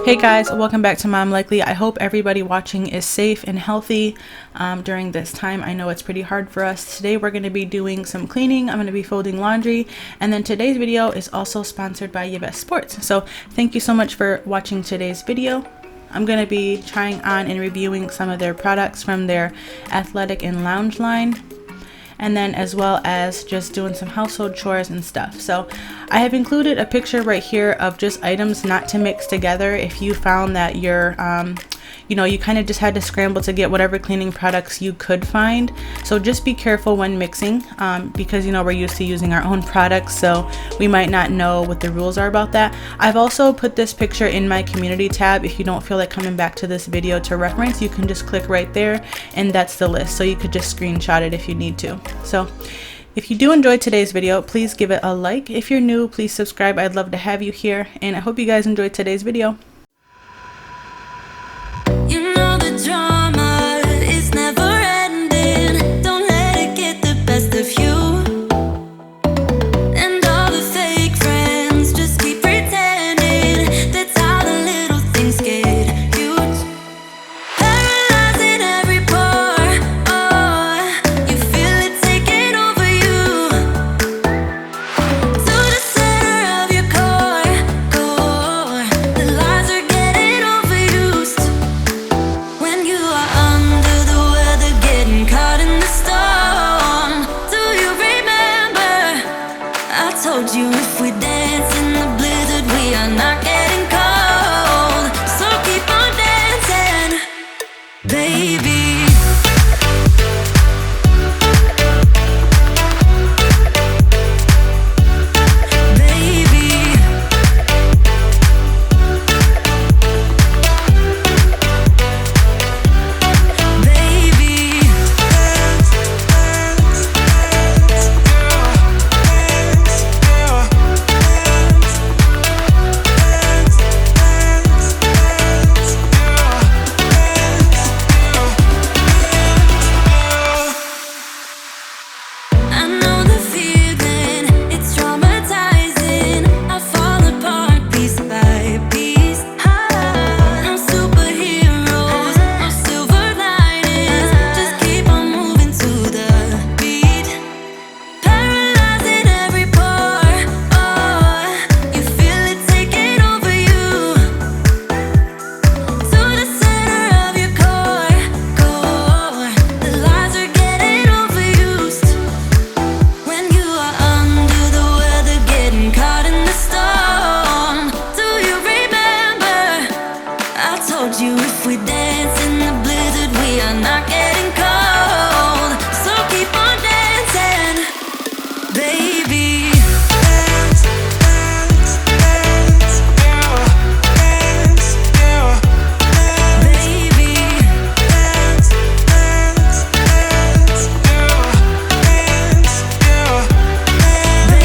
Hey guys, welcome back to Mom Likely. I hope everybody watching is safe and healthy during this time. I know it's pretty hard for us. Today we're going to be doing some cleaning. I'm going to be folding laundry, and then today's video is also sponsored by Yves Sports. So thank you so much for watching today's video. I'm going to be trying on and reviewing some of their products from their athletic and lounge line, and then as well as just doing some household chores and stuff. So I have included a picture right here of just items not to mix together if you found that you're you kind of just had to scramble to get whatever cleaning products you could find. So just be careful when mixing because we're used to using our own products, so we might not know what the rules are about that. I've also put this picture in my community tab. If you don't feel like coming back to this video to reference, you can just click right there and that's the list, so you could just screenshot it if you need to. So if you do enjoy today's video, please give it a like. If you're new, please subscribe. I'd love to have you here, and I hope you guys enjoyed today's video. Drama is never ending. Don't let it get the best of you. And all the fake friends just keep pretending. That's how the little things get huge. Paralyzing every pore. Oh, you feel it taking over you. To the center of your core. The lies are getting overused. When you are under the weather, getting caught in the storm. Do you remember? I told you if we dance in the blizzard, we are not getting cold. So keep on dancing, baby. You if we dance in the blizzard, we are not getting cold. So keep on dancing, baby. Dance, dance, dance, yeah. Dance, yeah. Baby. Dance, dance, dance, yeah. Dance, yeah. Baby.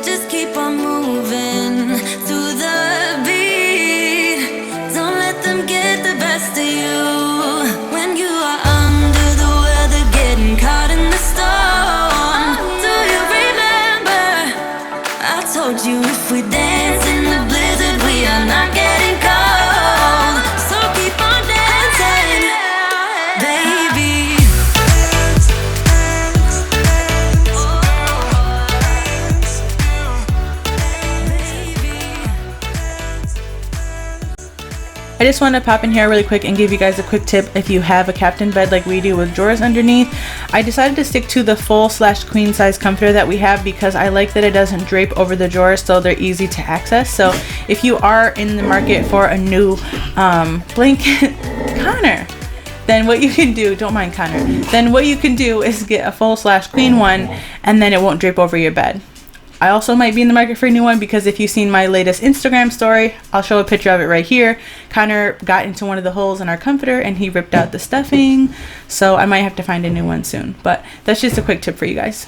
Just keep on moving through the beat. Don't let them get the best of you. When you are under the weather, getting caught in the storm. Do you remember? I told you if we dance in the blizzard, we are not getting cold. So keep on dancing, baby. I just want to pop in here really quick and give you guys a quick tip. If you have a captain bed like we do with drawers underneath, I decided to stick to the full/queen size comforter that we have because I like that it doesn't drape over the drawers, so they're easy to access. So if you are in the market for a new blanket, Connor, then what you can do, don't mind Connor, then what you can do is get a full/queen one, and then it won't drape over your bed. I also might be in the market for a new one, because if you've seen my latest Instagram story, I'll show a picture of it right here. Connor got into one of the holes in our comforter and he ripped out the stuffing, so I might have to find a new one soon. But that's just a quick tip for you guys.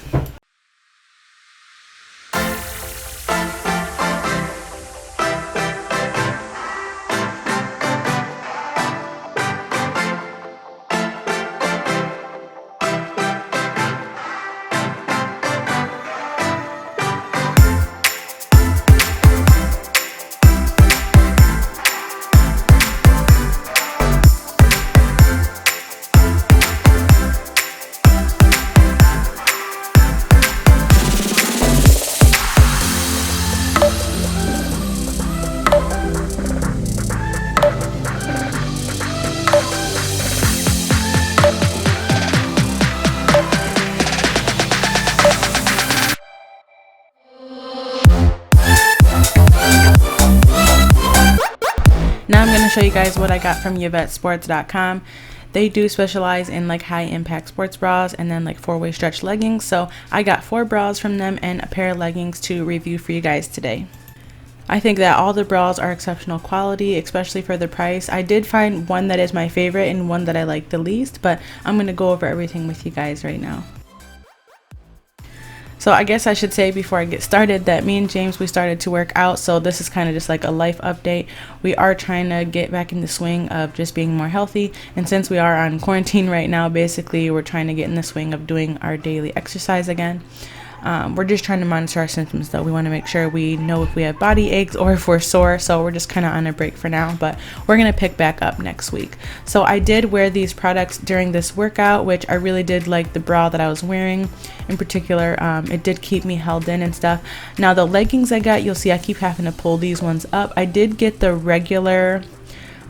Now I'm going to show you guys what I got from YvetteSports.com. They do specialize in like high impact sports bras and then like 4-way stretch leggings. So I got 4 bras from them and a pair of leggings to review for you guys today. I think that all the bras are exceptional quality, especially for the price. I did find one that is my favorite and one that I like the least, but I'm going to go over everything with you guys right now. So I guess I should say before I get started that me and James, we started to work out. So this is kind of just like a life update. We are trying to get back in the swing of just being more healthy. And since we are on quarantine right now, basically we're trying to get in the swing of doing our daily exercise again. We're just trying to monitor our symptoms though. We want to make sure we know if we have body aches or if we're sore. So we're just kind of on a break for now, but we're going to pick back up next week. So I did wear these products during this workout, which I really did like the bra that I was wearing in particular. It did keep me held in and stuff. Now the leggings I got, you'll see I keep having to pull these ones up. I did get the regular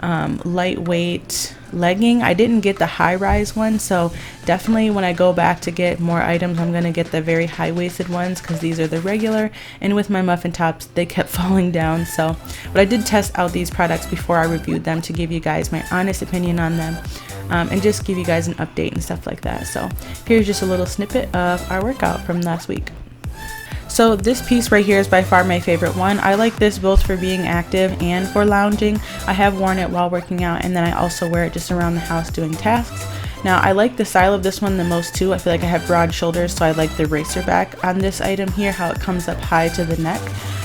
lightweight legging. I didn't get the high-rise one, so definitely when I go back to get more items, I'm gonna get the very high-waisted ones because these are the regular, and with my muffin tops they kept falling down. So but I did test out these products before I reviewed them to give you guys my honest opinion on them, and just give you guys an update and stuff like that. So here's just a little snippet of our workout from last week. So this piece right here is by far my favorite one. I like this both for being active and for lounging. I have worn it while working out, and then I also wear it just around the house doing tasks. Now I like the style of this one the most too. I feel like I have broad shoulders, so I like the racer back on this item here, how it comes up high to the neck.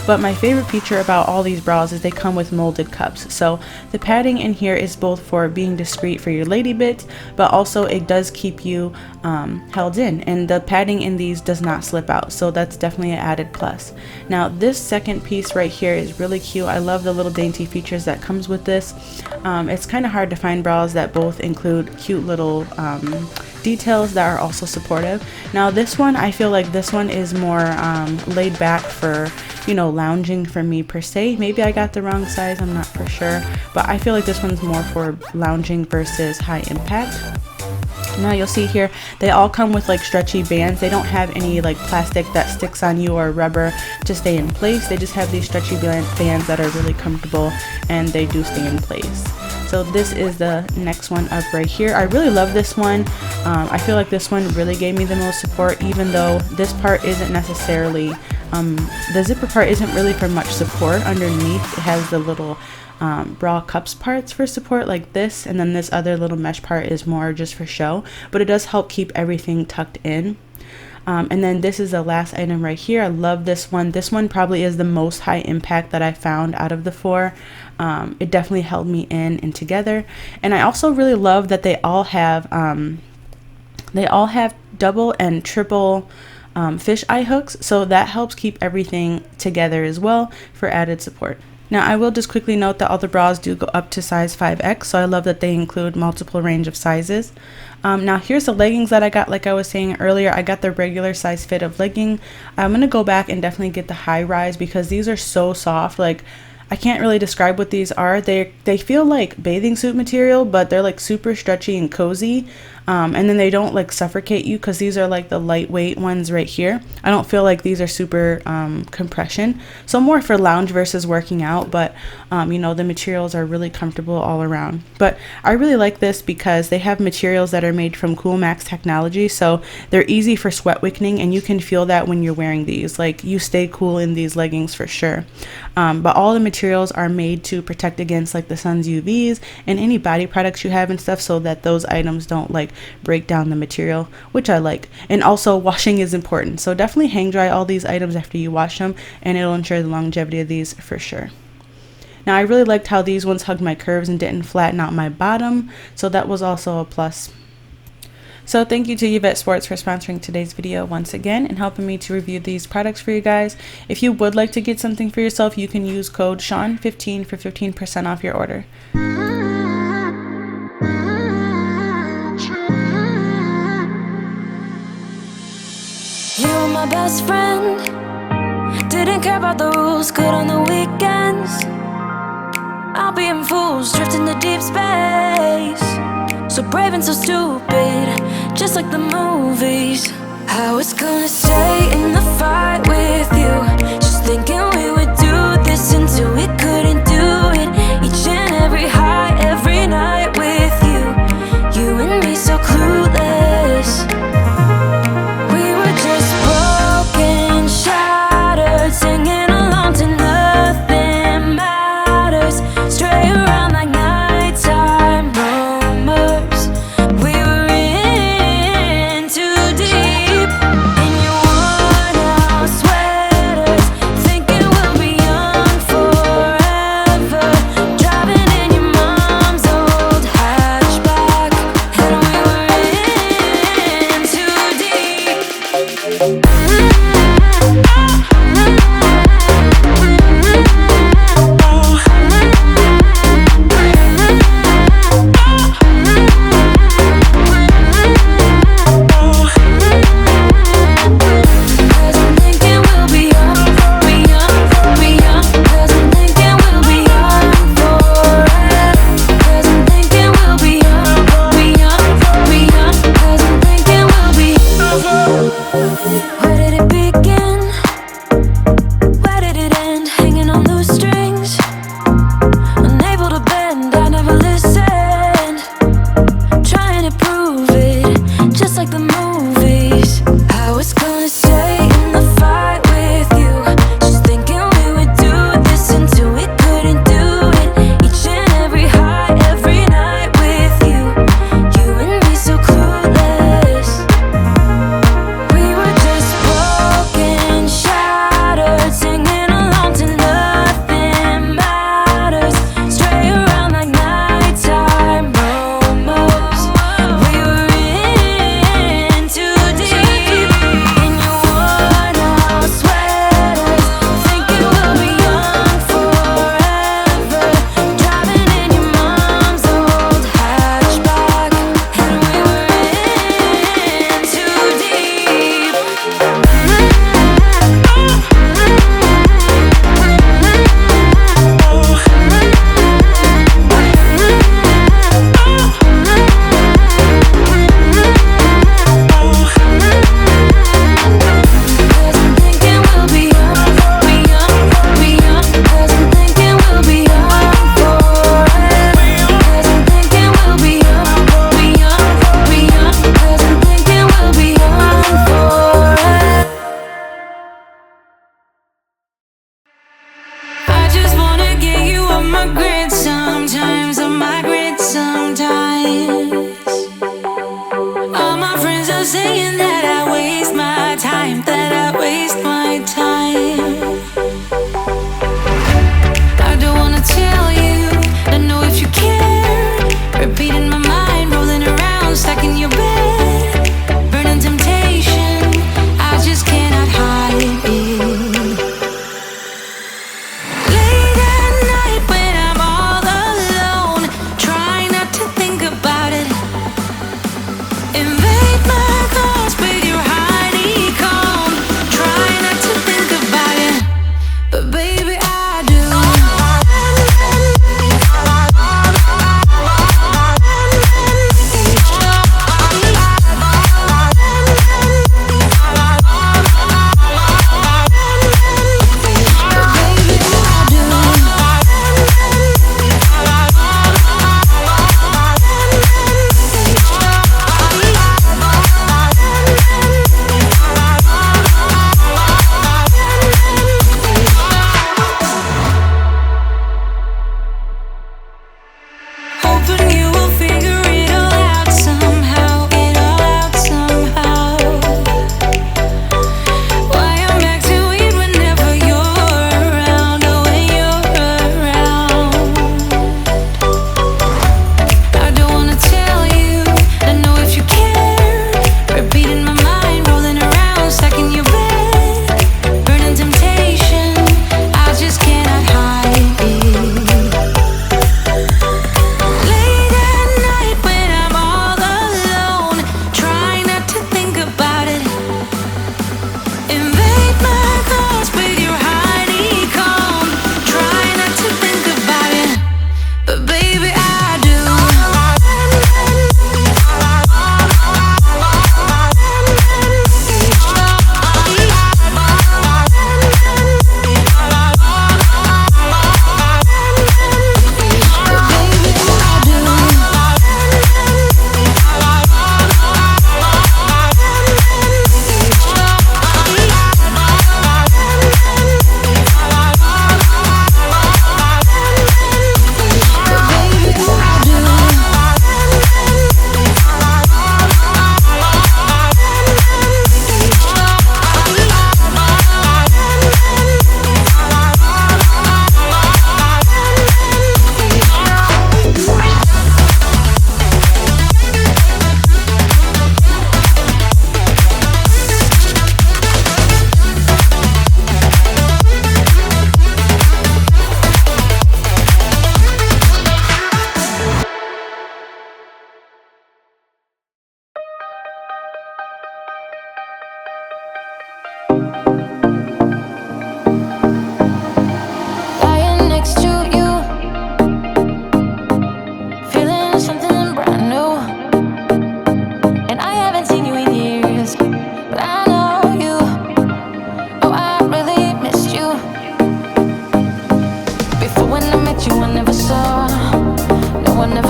But my favorite feature about all these bras is they come with molded cups. So the padding in here is both for being discreet for your lady bit, but also it does keep you held in, and the padding in these does not slip out, so that's definitely an added plus. Now this second piece right here is really cute. I love the little dainty features that comes with this. It's kind of hard to find bras that both include cute little details that are also supportive. Now this one, I feel like this one is more laid back for, you know, lounging for me per se. Maybe I got the wrong size, I'm not for sure, but I feel like this one's more for lounging versus high impact. Now you'll see here they all come with like stretchy bands. They don't have any like plastic that sticks on you or rubber to stay in place. They just have these stretchy bands that are really comfortable, and they do stay in place. So this is the next one up right here. I really love this one. I feel like this one really gave me the most support, even though this part isn't necessarily the zipper part isn't really for much support. Underneath it has the little bra cups parts for support like this, and then this other little mesh part is more just for show, but it does help keep everything tucked in. And then this is the last item right here. I love this one. This one probably is the most high impact that I found out of the 4. It definitely held me in and together. And I also really love that they all have double and triple fish eye hooks, so that helps keep everything together as well for added support. Now I will just quickly note that all the bras do go up to size 5X, so I love that they include multiple range of sizes. Now here's the leggings that I got. Like I was saying earlier, I got the regular size fit of legging. I'm going to go back and definitely get the high rise because these are so soft. Like I can't really describe what these are. They feel like bathing suit material, but they're like super stretchy and cozy. And then they don't like suffocate you, because these are like the lightweight ones right here. I don't feel like these are super compression, so more for lounge versus working out. But you know, the materials are really comfortable all around. But I really like this because they have materials that are made from Cool Max technology, so they're easy for sweat wicking, and you can feel that when you're wearing these. Like, you stay cool in these leggings for sure. But all the materials are made to protect against like the sun's UVs and any body products you have and stuff, so that those items don't like break down the material, which I like. And also, washing is important, so definitely hang dry all these items after you wash them, and it'll ensure the longevity of these for sure. Now, I really liked how these ones hugged my curves and didn't flatten out my bottom, so that was also a plus. So thank you to Yvette Sports for sponsoring today's video once again and helping me to review these products for you guys. If you would like to get something for yourself, you can use code Sean15 for 15% off your order. You were my best friend, didn't care about the rules, good on the weekends. I'll be in fools, drifting to deep space. So brave and so stupid, just like the movies. I was gonna stay in the fight with you, just thinking we would do this until we couldn't do it. Each and every high, every night with you, you and me so clueless. We were just broken, shattered, singing along to nothing matters. Stray around like nighttime rumors. We were in too deep in your worn out sweater.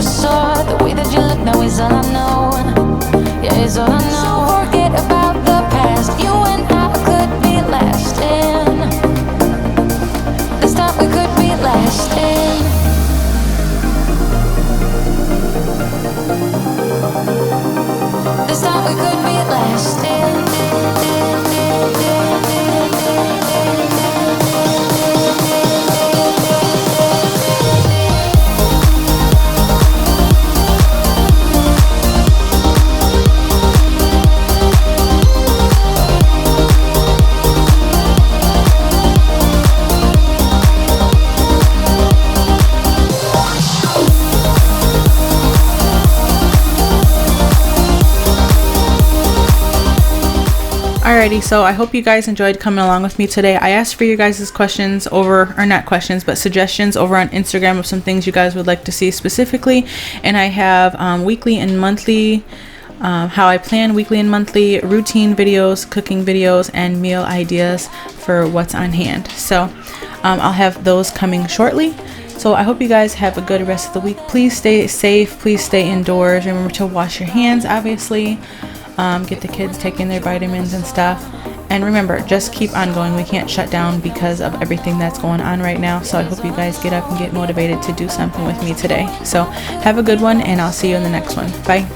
never saw. The way that you look now is all I know. Yeah, it's all I know. So forget about the past. You and I could be lasting. This time we could be lasting. This time we could be lasting. Alrighty, so I hope you guys enjoyed coming along with me today. I asked for you guys' questions over, or not questions, but suggestions over on Instagram of some things you guys would like to see specifically. And I have weekly and monthly, how I plan weekly and monthly routine videos, cooking videos, and meal ideas for what's on hand. So I'll have those coming shortly. So I hope you guys have a good rest of the week. Please stay safe. Please stay indoors. Remember to wash your hands, obviously. Get the kids taking their vitamins and stuff. And remember, just keep on going. We can't shut down because of everything that's going on right now. So I hope you guys get up and get motivated to do something with me today. So have a good one, and I'll see you in the next one. Bye.